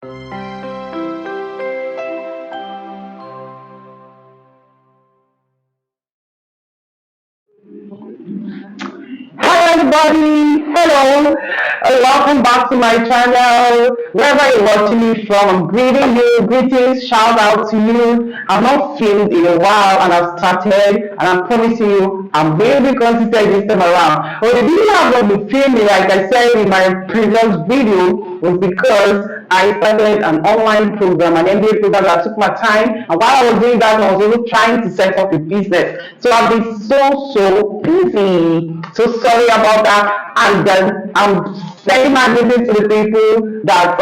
Hi everybody, hello, welcome back to my channel. Wherever you're watching me from, I'm greeting you, greetings, shout out to you. I've not filmed in a while and I've started and I'm promising you I'm going to be consistent this time around. But the reason I've not been filming, like I said in my previous video, was because I started an online program, an MBA program that took my time. And while I was doing that, I was also trying to set up a business. So I've been so busy. So sorry about that. And then I'm sending my business to the people that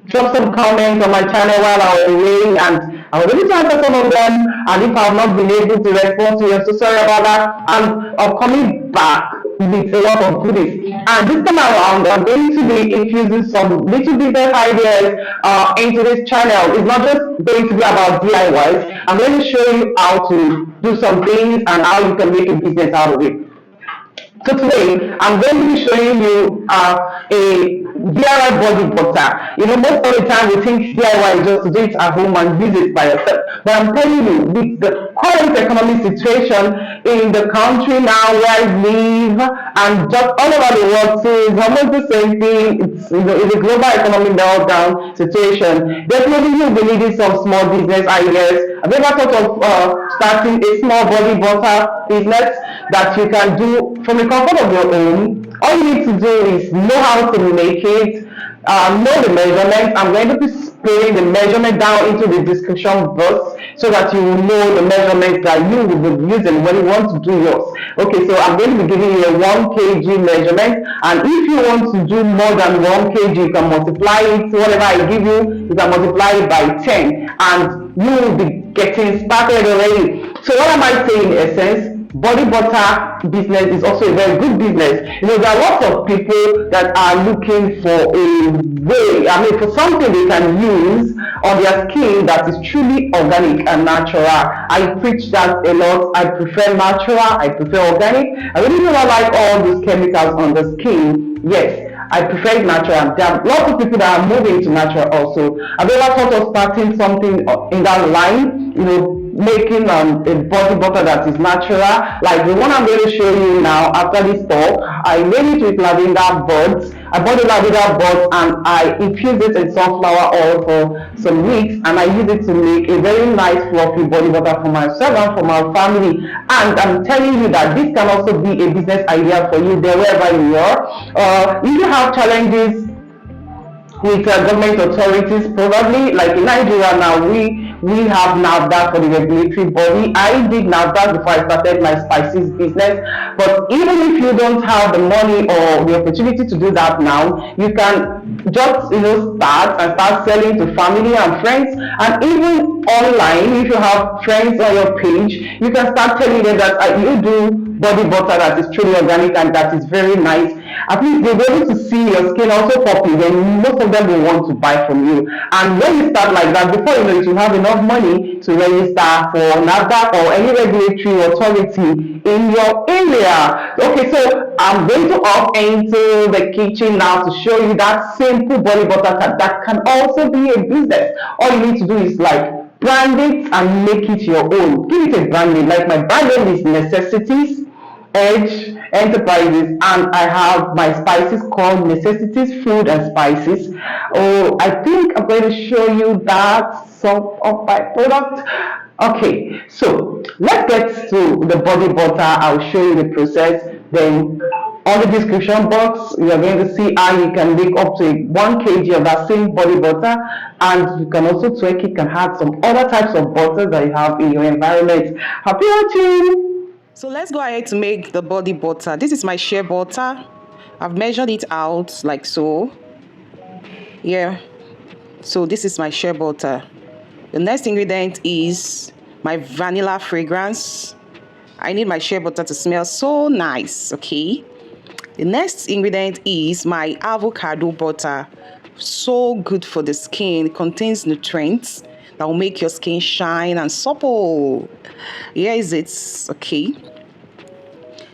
drop some comments on my channel while I was away, and I was able to answer some of them. And if I have not been able to respond to you, I'm so sorry about that. I'm coming back with a lot of goodies. And this time around, I'm going to be infusing some little business ideas into this channel. It's not just going to be about DIYs. I'm going to show you how to do some things and how you can make a business out of it. So today, I'm going to be showing you a DIY body butter. You know, most of the time we think DIY is just to do it at home and use it by yourself. But I'm telling you, with the current economic situation in the country now where I live and just all over the world too, it's almost the same thing. It's a global economic meltdown situation. Definitely you'll be needing some small business ideas. Have you ever thought of starting a small body butter business that you can do from the comfort of your home? All you need to do is know how to make it, know the measurements. I'm going to be putting the measurement down into the description box so that you will know the measurements that you will be using when you want to do yours. Okay, so I'm going to be giving you a 1 kg measurement, and if you want to do more than 1 kg, you can multiply it. Whatever I give you, you can multiply it by 10, and you will be getting started already. So what am I saying in essence? Body butter business is also a very good business. You know, there are lots of people that are looking for a way, I mean, for something they can use on their skin that is truly organic and natural. I preach that a lot. I prefer natural, I prefer organic. I really do not like all these chemicals on the skin. Yes, I prefer it natural. There are lots of people that are moving to natural also. Have you ever thought of starting something in that line? You know, making a body butter that is natural, like the one I'm going to show you now. After this talk, I made it with lavender buds. I bought the lavender buds and I infused it in sunflower oil for some weeks, and I use it to make a very nice fluffy body butter for myself and for my family. And I'm telling you that this can also be a business idea for you there wherever you are. If you have challenges with government authorities, probably like in Nigeria now, we have NAFDAC for the regulatory body. I did NAFDAC before I started my spices business. But even if you don't have the money or the opportunity to do that now, you can just start selling to family and friends, and even online. If you have friends on your page, you can start telling them that you do body butter that is truly organic and that is very nice. At least they'll be able to see your skin also popping, then most of them will want to buy from you. And when you start like that, before you know it, you have enough money to register for NAFDAC or any regulatory authority in your area. Okay, so I'm going to off into the kitchen now to show you that simple body butter that can also be a business. All you need to do is like brand it and make it your own. Give it a brand name. Like my brand name is Necessities Edge Enterprises, and I have my spices called Necessities Food and Spices. Oh, I think I'm going to show you that some of my products. Okay, so let's get to the body butter. I'll show you the process. Then on the description box, you are going to see how you can make up to 1 kg of that same body butter, and you can also tweak it, can add some other types of butter that you have in your environment. Happy watching! So let's go ahead to make the body butter. This is my shea butter. I've measured it out like so. Yeah. So this is my shea butter. The next ingredient is my vanilla fragrance. I need my shea butter to smell so nice, okay? The next ingredient is my avocado butter. So good for the skin. It contains nutrients that will make your skin shine and supple. Here is it, okay?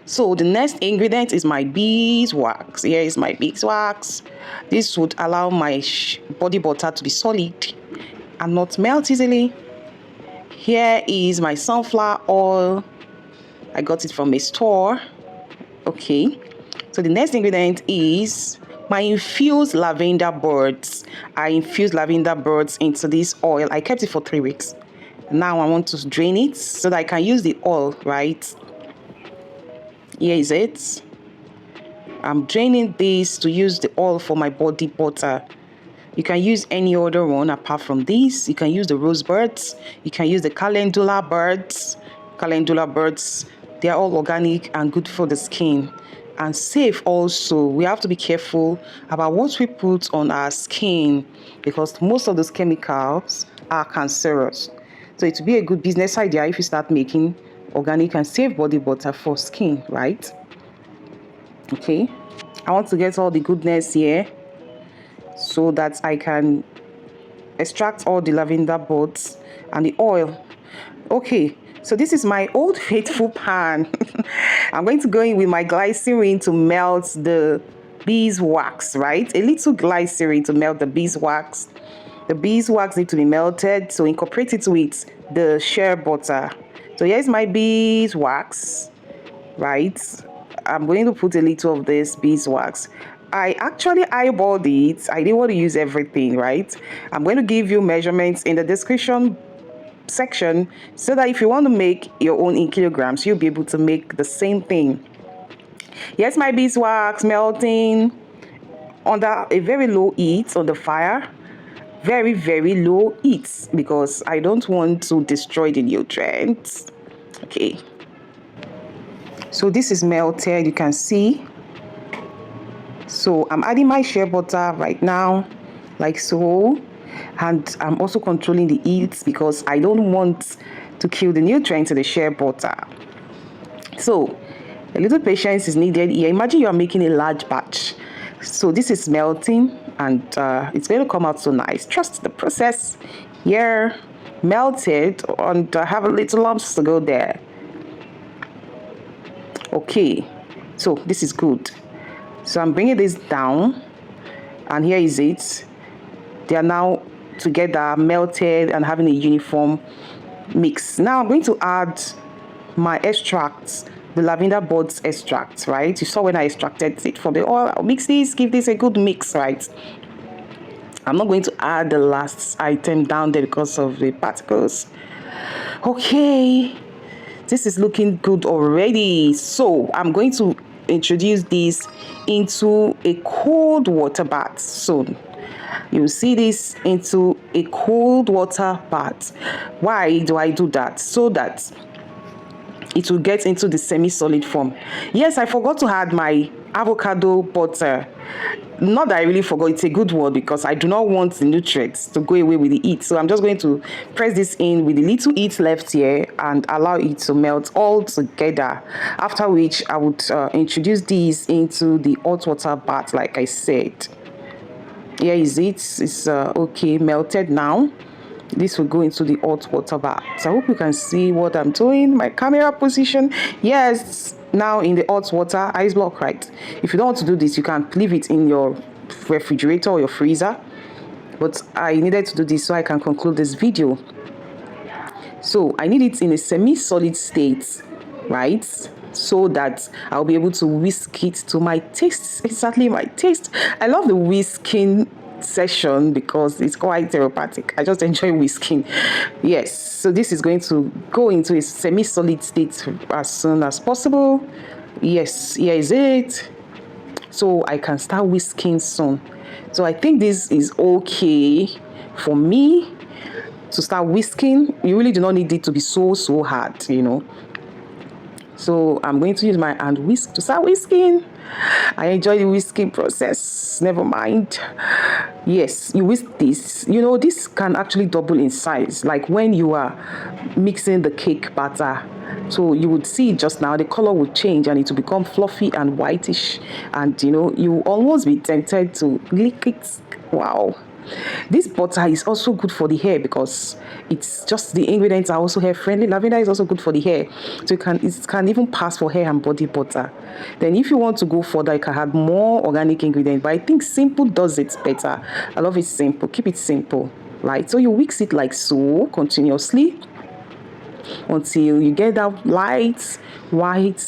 So the next ingredient is my beeswax. Here is my beeswax. This would allow my body butter to be solid and not melt easily. Here is my sunflower oil. I got it from a store. Okay. So the next ingredient is my infused lavender buds. I infused lavender buds into this oil. I kept it for 3 weeks. Now I want to drain it so that I can use the oil, right? Here is it. I'm draining this to use the oil for my body butter. You can use any other one apart from this. You can use the rose buds. You can use the calendula buds. Calendula buds, they are all organic and good for the skin and safe also. We have to be careful about what we put on our skin because most of those chemicals are cancerous. So it would be a good business idea if you start making organic and safe body butter for skin, right? Okay, I want to get all the goodness here so that I can extract all the lavender buds and the oil. Okay, so this is my old faithful pan. I'm going to go in with my glycerin to melt the beeswax, right? A little glycerin to melt the beeswax. The beeswax needs to be melted, so incorporate it with the shea butter. So here's my beeswax, right? I'm going to put a little of this beeswax. I actually eyeballed it. I didn't want to use everything, right? I'm going to give you measurements in the description section so that if you want to make your own in kilograms, you'll be able to make the same thing. Here's my beeswax melting under a very low heat on the fire. Very, very low heat because I don't want to destroy the nutrients. Okay. So this is melted, you can see. So I'm adding my shea butter right now, like so. And I'm also controlling the heat because I don't want to kill the nutrients in the shea butter. So a little patience is needed here. Imagine you are making a large batch. So this is melting and it's going to come out so nice. Trust the process. Here, melted and have a little lumps to go there. Okay, so this is good. So I'm bringing this down and here is it. They are now together, melted and having a uniform mix. Now I'm going to add my extracts, the lavender buds extract, right? You saw when I extracted it from the oil. I'll mix this, give this a good mix, right? I'm not going to add the last item down there because of the particles. Okay, this is looking good already. So I'm going to introduce this into a cold water bath soon. You see this into a cold water bath. Why do I do that? So that it will get into the semi-solid form. Yes, I forgot to add my avocado butter. Not that I really forgot, it's a good word because I do not want the nutrients to go away with the heat. So I'm just going to press this in with a little heat left here and allow it to melt all together. After which I would introduce these into the hot water bath like I said. Here is it. It's okay, melted now. This will go into the hot water bath. So I hope you can see what I'm doing. My camera position. Yes, now in the hot water, ice block, right? If you don't want to do this, you can leave it in your refrigerator or your freezer. But I needed to do this so I can conclude this video. So I need it in a semi-solid state, right? So that I'll be able to whisk it to my taste, exactly my taste. I love the whisking session because it's quite therapeutic. I just enjoy whisking. Yes, so this is going to go into a semi-solid state as soon as possible. Yes, here is it. So I can start whisking soon. So I think this is okay for me to start whisking. You really do not need it to be so hard, you know. So I'm going to use my hand whisk to start whisking. I enjoy the whisking process. Never mind. Yes, you whisk this. You know, this can actually double in size. Like when you are mixing the cake batter. So you would see just now the color would change and it will become fluffy and whitish. And you know, you will almost be tempted to lick it. Wow. This butter is also good for the hair because it's just the ingredients are also hair friendly. Lavender is also good for the hair, so it can even pass for hair and body butter. Then if you want to go further, you can add more organic ingredients, but I think simple does it better. I love it simple. Keep it simple, right? So you mix it like so continuously until you get that light white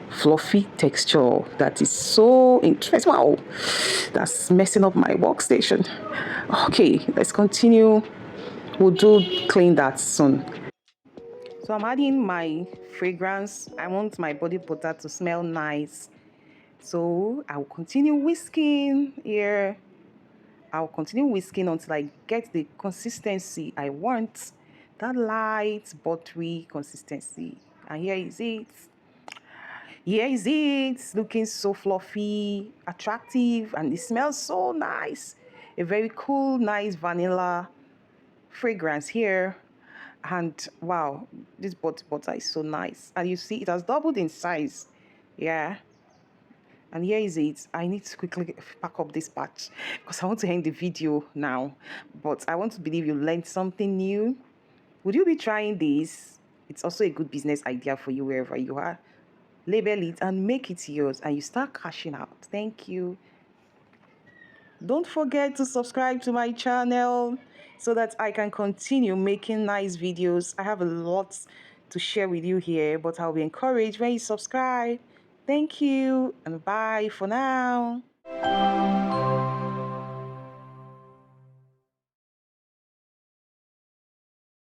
fluffy texture that is so interesting. Wow, that's messing up my workstation. Okay, let's continue. We'll do clean that soon. So I'm adding my fragrance. I want my body butter to smell nice, so I will continue whisking here. I'll continue whisking until I get the consistency I want, that light buttery consistency. And here is it. Here is it, looking so fluffy, attractive, and it smells so nice. A very cool, nice vanilla fragrance here. And wow, this butter is so nice. And you see, it has doubled in size. Yeah. And here is it. I need to quickly pack up this batch because I want to end the video now. But I want to believe you learned something new. Would you be trying this? It's also a good business idea for you wherever you are. Label it and make it yours, and you start cashing out. Thank you. Don't forget to subscribe to my channel so that I can continue making nice videos. I have a lot to share with you here, but I'll be encouraged when you subscribe. Thank you, and bye for now.